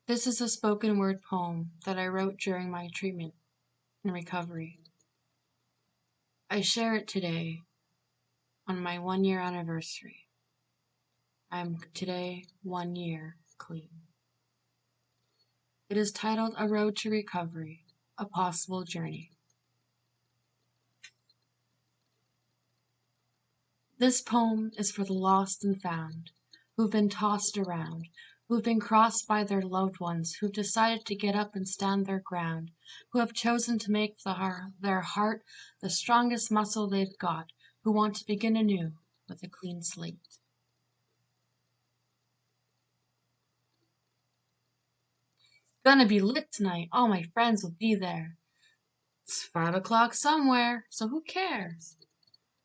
This is a spoken word poem that I wrote during my treatment and recovery. I share it today on my 1 year anniversary. I'm today 1 year clean. It is titled A Road to Recovery, A Possible Journey. This poem is for the lost and found, who've been tossed around, who've been crossed by their loved ones, who've decided to get up and stand their ground, who have chosen to make their heart the strongest muscle they've got, who want to begin anew with a clean slate. It's gonna be lit tonight, all my friends will be there. It's 5 o'clock somewhere, so who cares?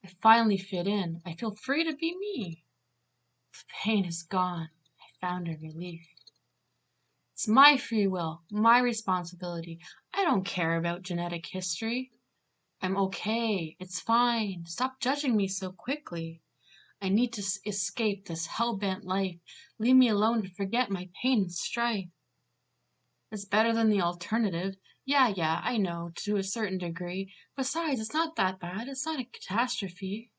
I finally fit in, I feel free to be me. The pain is gone, I found a relief. It's my free will, my responsibility. I don't care about genetic history. I'm okay, it's fine. Stop judging me so quickly. I need to escape this hell-bent life. Leave me alone to forget my pain and strife. It's better than the alternative. Yeah, I know, to a certain degree. Besides, it's not that bad. It's not a catastrophe.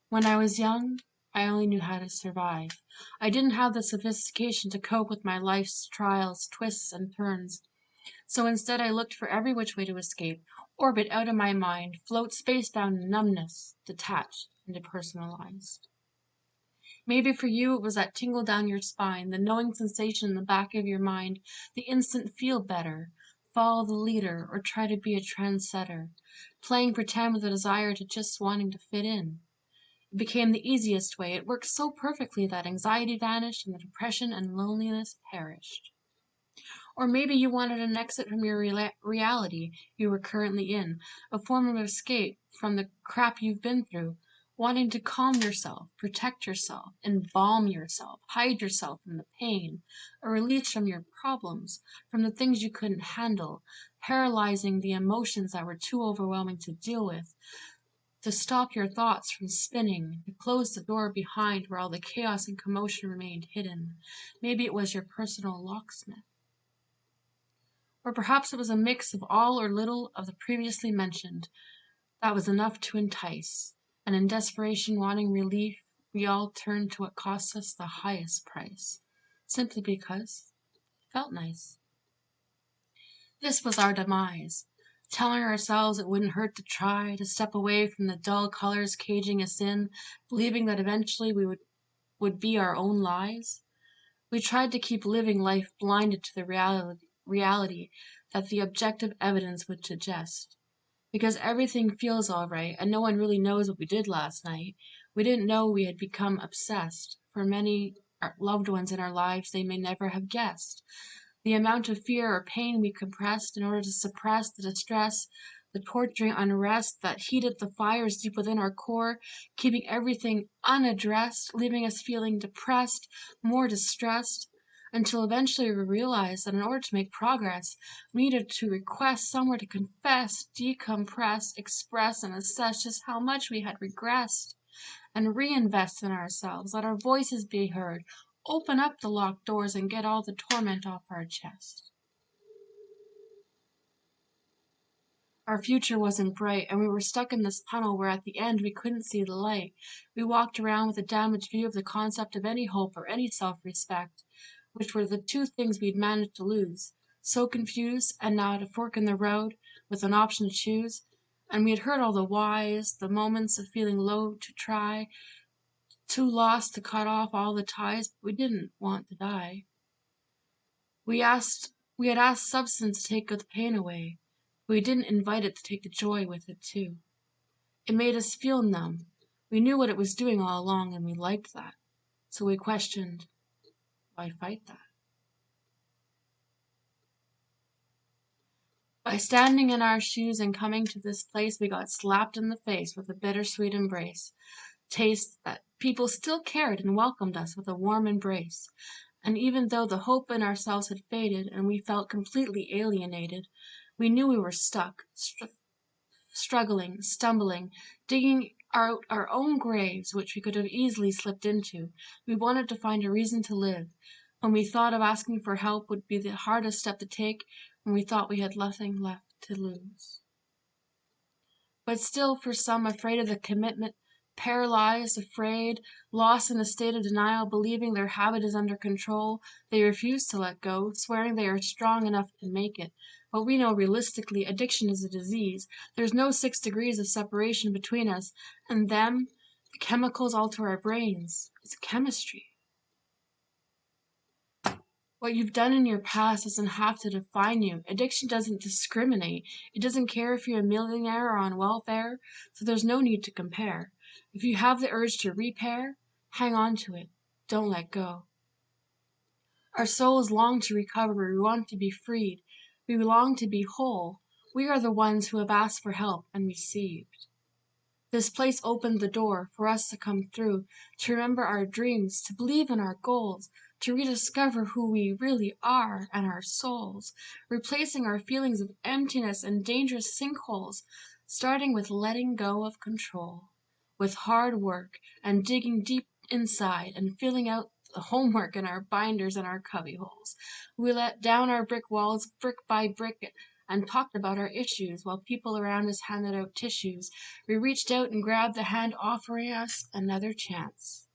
When I was young, I only knew how to survive. I didn't have the sophistication to cope with my life's trials, twists, and turns. So instead I looked for every which way to escape, orbit out of my mind, float spacebound in numbness, detached and depersonalized. Maybe for you it was that tingle down your spine, the knowing sensation in the back of your mind, the instant feel better, follow the leader, or try to be a trendsetter, playing pretend with a desire to just wanting to fit in. It became the easiest way. It worked so perfectly that anxiety vanished and the depression and loneliness perished. Or maybe you wanted an exit from your reality you were currently in, a form of escape from the crap you've been through, wanting to calm yourself, protect yourself, embalm yourself, hide yourself from the pain, a release from your problems, from the things you couldn't handle, paralyzing the emotions that were too overwhelming to deal with, to stop your thoughts from spinning, to close the door behind where all the chaos and commotion remained hidden. Maybe it was your personal locksmith. Or perhaps it was a mix of all or little of the previously mentioned that was enough to entice, and in desperation wanting relief, we all turned to what cost us the highest price, simply because it felt nice. This was our demise, telling ourselves it wouldn't hurt to try, to step away from the dull colors caging us in, believing that eventually we would be our own lies. We tried to keep living life blinded to the reality that the objective evidence would suggest. Because everything feels all right, and no one really knows what we did last night. We didn't know we had become obsessed. For many loved ones in our lives, they may never have guessed. The amount of fear or pain we compressed in order to suppress the distress, the torturing unrest that heated the fires deep within our core, keeping everything unaddressed, leaving us feeling depressed, more distressed, until eventually we realized that in order to make progress, we needed to request somewhere to confess, decompress, express, and assess just how much we had regressed, and reinvest in ourselves, let our voices be heard, open up the locked doors, and get all the torment off our chest. Our future wasn't bright, and we were stuck in this tunnel where at the end we couldn't see the light. We walked around with a damaged view of the concept of any hope or any self-respect, which were the two things we'd managed to lose. So confused, and now at a fork in the road, with an option to choose, and we had heard all the whys, the moments of feeling low to try, too lost to cut off all the ties, but we didn't want to die. We had asked substance to take the pain away, but we didn't invite it to take the joy with it too. It made us feel numb. We knew what it was doing all along, and we liked that. So we questioned, why fight that? By standing in our shoes and coming to this place, we got slapped in the face with a bittersweet embrace. Taste that people still cared and welcomed us with a warm embrace. And even though the hope in ourselves had faded and we felt completely alienated, we knew we were stuck, struggling, stumbling, digging our own graves, which we could have easily slipped into. We wanted to find a reason to live. When we thought of asking for help would be the hardest step to take, when we thought we had nothing left to lose. But still, for some, afraid of the commitment, paralyzed, afraid, lost in a state of denial, believing their habit is under control, they refuse to let go, swearing they are strong enough to make it. But we know realistically addiction is a disease. There's no 6 degrees of separation between us and them. The chemicals alter our brains. It's chemistry. What you've done in your past doesn't have to define you. Addiction doesn't discriminate. It doesn't care if you're a millionaire or on welfare, so there's no need to compare. If you have the urge to repair, hang on to it. Don't let go. Our souls long to recover. We want to be freed. We long to be whole. We are the ones who have asked for help and received. This place opened the door for us to come through, to remember our dreams, to believe in our goals, to rediscover who we really are and our souls, replacing our feelings of emptiness and dangerous sinkholes, starting with letting go of control, with hard work and digging deep inside and filling out the homework in our binders and our cubbyholes. We let down our brick walls brick by brick and talked about our issues while people around us handed out tissues. We reached out and grabbed the hand offering us another chance.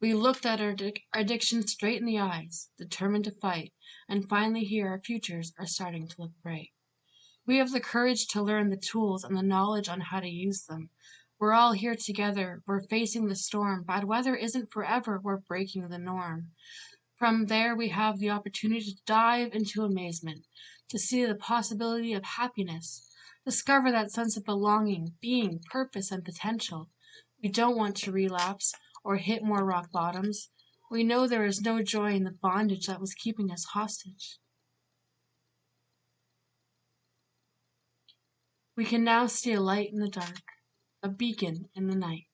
We looked at our addiction straight in the eyes, determined to fight, and finally here our futures are starting to look bright. We have the courage to learn the tools and the knowledge on how to use them. We're all here together, we're facing the storm. Bad weather isn't forever, we're breaking the norm. From there we have the opportunity to dive into amazement, to see the possibility of happiness, discover that sense of belonging, being, purpose, and potential. We don't want to relapse or hit more rock bottoms. We know there is no joy in the bondage that was keeping us hostage. We can now see a light in the dark, a beacon in the night.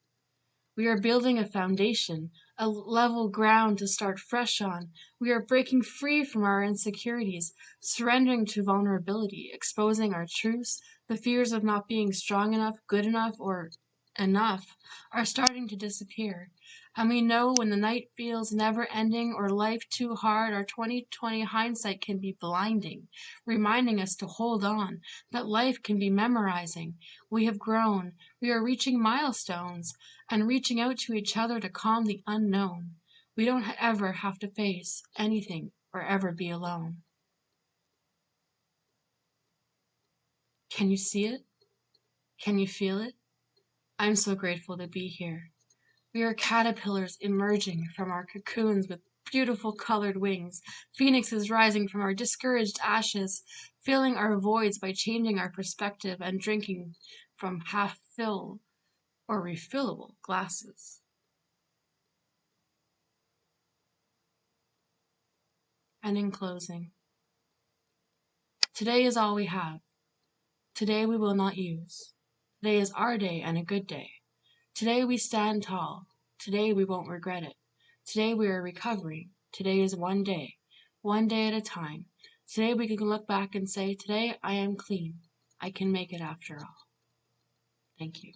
We are building a foundation, a level ground to start fresh on. We are breaking free from our insecurities, surrendering to vulnerability, exposing our truths. The fears of not being strong enough, good enough, or enough are starting to disappear. And we know when the night feels never ending or life too hard, our 2020 hindsight can be blinding, reminding us to hold on, that life can be memorizing. We have grown. We are reaching milestones and reaching out to each other to calm the unknown. We don't ever have to face anything or ever be alone. Can you see it? Can you feel it? I'm so grateful to be here. We are caterpillars emerging from our cocoons with beautiful colored wings, phoenixes rising from our discouraged ashes, filling our voids by changing our perspective and drinking from half-filled or refillable glasses. And in closing, today is all we have. Today we will not use. Today is our day and a good day. Today we stand tall. Today we won't regret it. Today we are recovering. Today is one day at a time. Today we can look back and say, today I am clean. I can make it after all. Thank you.